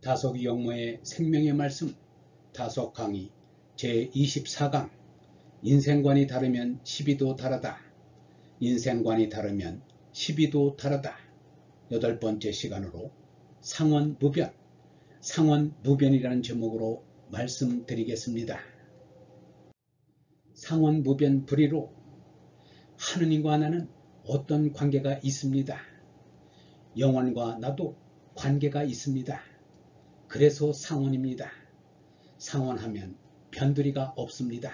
다속 영모의 생명의 말씀 다속 강의 제24강 인생관이 다르면 시비도 다르다. 인생관이 다르면 시비도 다르다. 8번째 시간으로 상원무변, 상원무변이라는 제목으로 말씀드리겠습니다. 상원무변 불의로 하느님과 나는 어떤 관계가 있습니다. 영혼과 나도 관계가 있습니다. 그래서 상원입니다. 상원하면 변두리가 없습니다.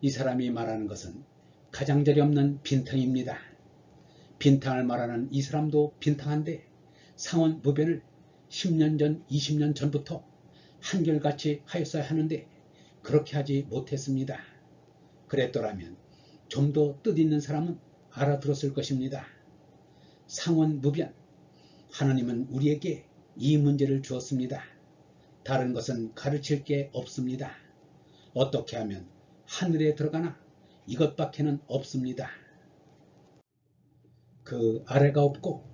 이 사람이 말하는 것은 가장자리 없는 빈탕입니다. 빈탕을 말하는 이 사람도 빈탕한데 상원무변을 10년 전, 20년 전부터 한결같이 하였어야 하는데 그렇게 하지 못했습니다. 그랬더라면 좀 더 뜻있는 사람은 알아들었을 것입니다. 상원무변, 하나님은 우리에게 이 문제를 주었습니다. 다른 것은 가르칠 게 없습니다. 어떻게 하면 하늘에 들어가나 이것밖에는 없습니다. 그 아래가 없고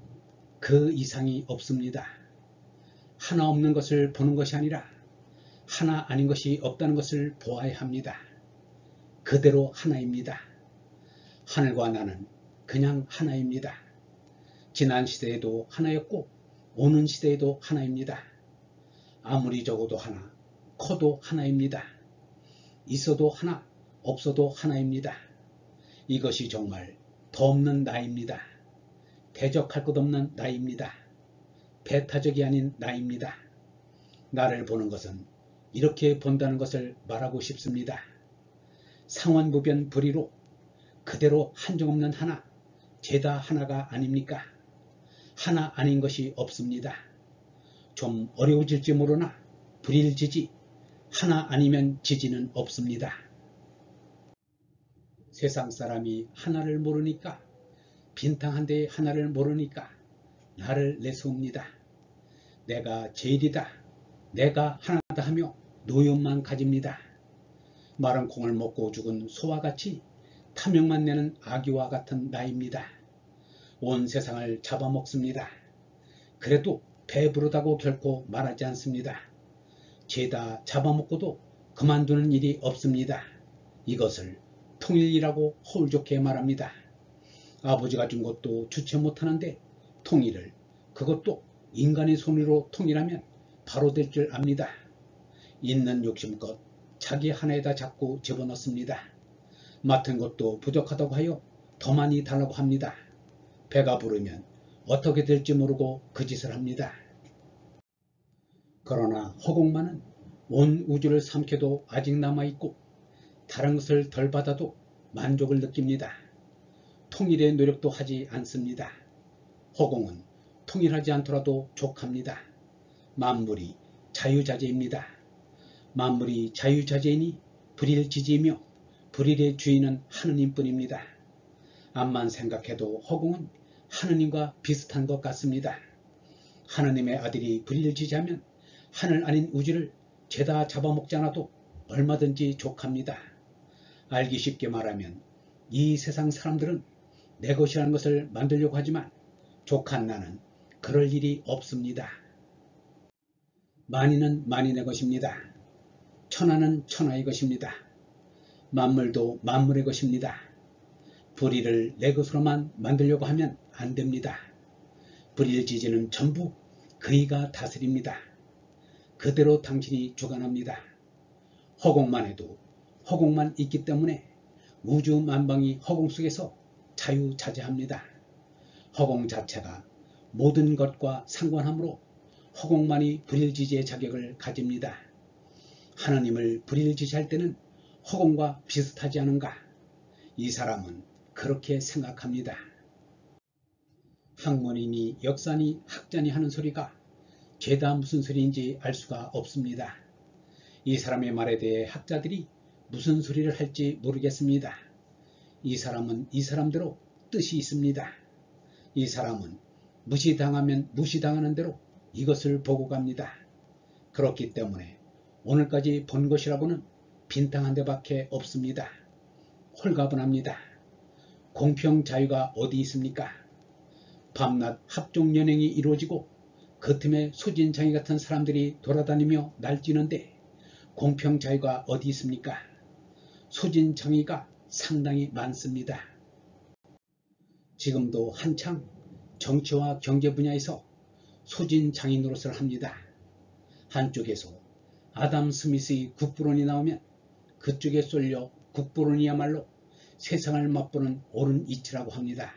그 이상이 없습니다. 하나 없는 것을 보는 것이 아니라 하나 아닌 것이 없다는 것을 보아야 합니다. 그대로 하나입니다. 하늘과 나는 그냥 하나입니다. 지난 시대에도 하나였고 오는 시대에도 하나입니다. 아무리 적어도 하나, 커도 하나입니다. 있어도 하나, 없어도 하나입니다. 이것이 정말 더 없는 나입니다. 대적할 것 없는 나입니다. 배타적이 아닌 나입니다. 나를 보는 것은 이렇게 본다는 것을 말하고 싶습니다. 상원무변 불의로 그대로 한정없는 하나, 죄다 하나가 아닙니까? 하나 아닌 것이 없습니다. 좀 어려워질지 모르나 불일지지 하나 아니면 지지는 없습니다. 세상 사람이 하나를 모르니까 빈탕한 데에 하나를 모르니까 나를 내세웁니다. 내가 제일이다. 내가 하나다 하며 노여움만 가집니다. 마른 콩을 먹고 죽은 소와 같이 탐욕만 내는 아기와 같은 나입니다. 온 세상을 잡아먹습니다. 그래도 배부르다고 결코 말하지 않습니다. 죄다 잡아먹고도 그만두는 일이 없습니다. 이것을 통일이라고 허울 좋게 말합니다. 아버지가 준 것도 주체 못하는데 통일을, 그것도 인간의 손으로 통일하면 바로 될 줄 압니다. 있는 욕심껏 자기 하나에다 자꾸 집어넣습니다. 맡은 것도 부족하다고 하여 더 많이 달라고 합니다. 배가 부르면 어떻게 될지 모르고 그 짓을 합니다. 그러나 허공만은 온 우주를 삼켜도 아직 남아있고 다른 것을 덜 받아도 만족을 느낍니다. 통일의 노력도 하지 않습니다. 허공은 통일하지 않더라도 족합니다. 만물이 자유자재입니다. 만물이 자유자재이니 불일지지이며 불일의 주인은 하느님뿐입니다. 암만 생각해도 허공은 하느님과 비슷한 것 같습니다. 하느님의 아들이 불일지지하면 하늘 아닌 우주를 죄다 잡아먹지 않아도 얼마든지 족합니다. 알기 쉽게 말하면 이 세상 사람들은 내 것이라는 것을 만들려고 하지만 족한 나는 그럴 일이 없습니다. 만인은 만인의 것입니다. 천하는 천하의 것입니다. 만물도 만물의 것입니다. 불의를 내 것으로만 만들려고 하면 안 됩니다. 불일지지는 전부 그이가 다스립니다. 그대로 당신이 주관합니다. 허공만 해도 허공만 있기 때문에 우주 만방이 허공 속에서 자유자재합니다. 허공 자체가 모든 것과 상관하므로 허공만이 불일지지의 자격을 가집니다. 하나님을 불일지지할 때는 허공과 비슷하지 않은가? 이 사람은 그렇게 생각합니다. 학문이니 역사니 학자니 하는 소리가 죄다 무슨 소리인지 알 수가 없습니다. 이 사람의 말에 대해 학자들이 무슨 소리를 할지 모르겠습니다. 이 사람은 이 사람대로 뜻이 있습니다. 이 사람은 무시당하면 무시당하는 대로 이것을 보고 갑니다. 그렇기 때문에 오늘까지 본 것이라고는 빈탕한 데밖에 없습니다. 홀가분합니다. 공평 자유가 어디 있습니까? 밤낮 합종 연행이 이루어지고 그 틈에 소진장애 같은 사람들이 돌아다니며 날뛰는데 공평자유가 어디 있습니까? 소진장애가 상당히 많습니다. 지금도 한창 정치와 경제 분야에서 소진장애 노릇을 합니다. 한쪽에서 아담 스미스의 국부론이 나오면 그쪽에 쏠려 국부론이야말로 세상을 맛보는 옳은 이치라고 합니다.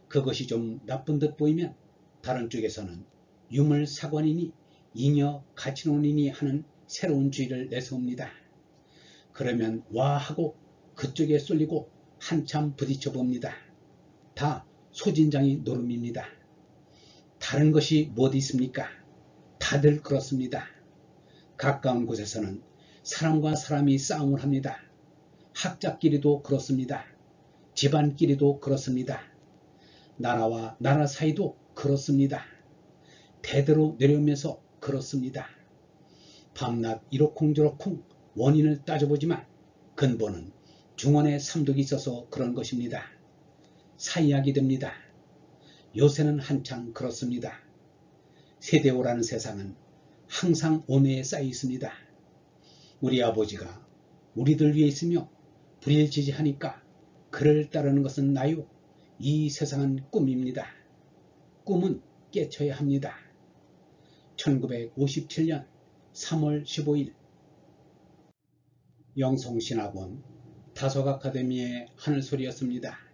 그것이 좀 나쁜 듯 보이면 다른 쪽에서는 유물사관이니 잉여 가치론이니 하는 새로운 주의를 내세웁니다. 그러면 와 하고 그쪽에 쏠리고 한참 부딪혀 봅니다. 다 소진장애 노름입니다. 다른 것이 뭐 있습니까? 다들 그렇습니다. 가까운 곳에서는 사람과 사람이 싸움을 합니다. 학자끼리도 그렇습니다. 집안끼리도 그렇습니다. 나라와 나라 사이도 그렇습니다. 대대로 내려오면서 그렇습니다. 밤낮 이러쿵저러쿵 원인을 따져보지만 근본은 중원의 삼독이 있어서 그런 것입니다. 사이하게 됩니다. 요새는 한창 그렇습니다. 세대오라는 세상은 항상 온해에 쌓여 있습니다. 우리 아버지가 우리들 위해 있으며 불일지지하니까 그를 따르는 것은 나요. 이 세상은 꿈입니다. 꿈은 깨쳐야 합니다. 1957년 3월 15일 영성신학원 다속아카데미의 하늘소리였습니다.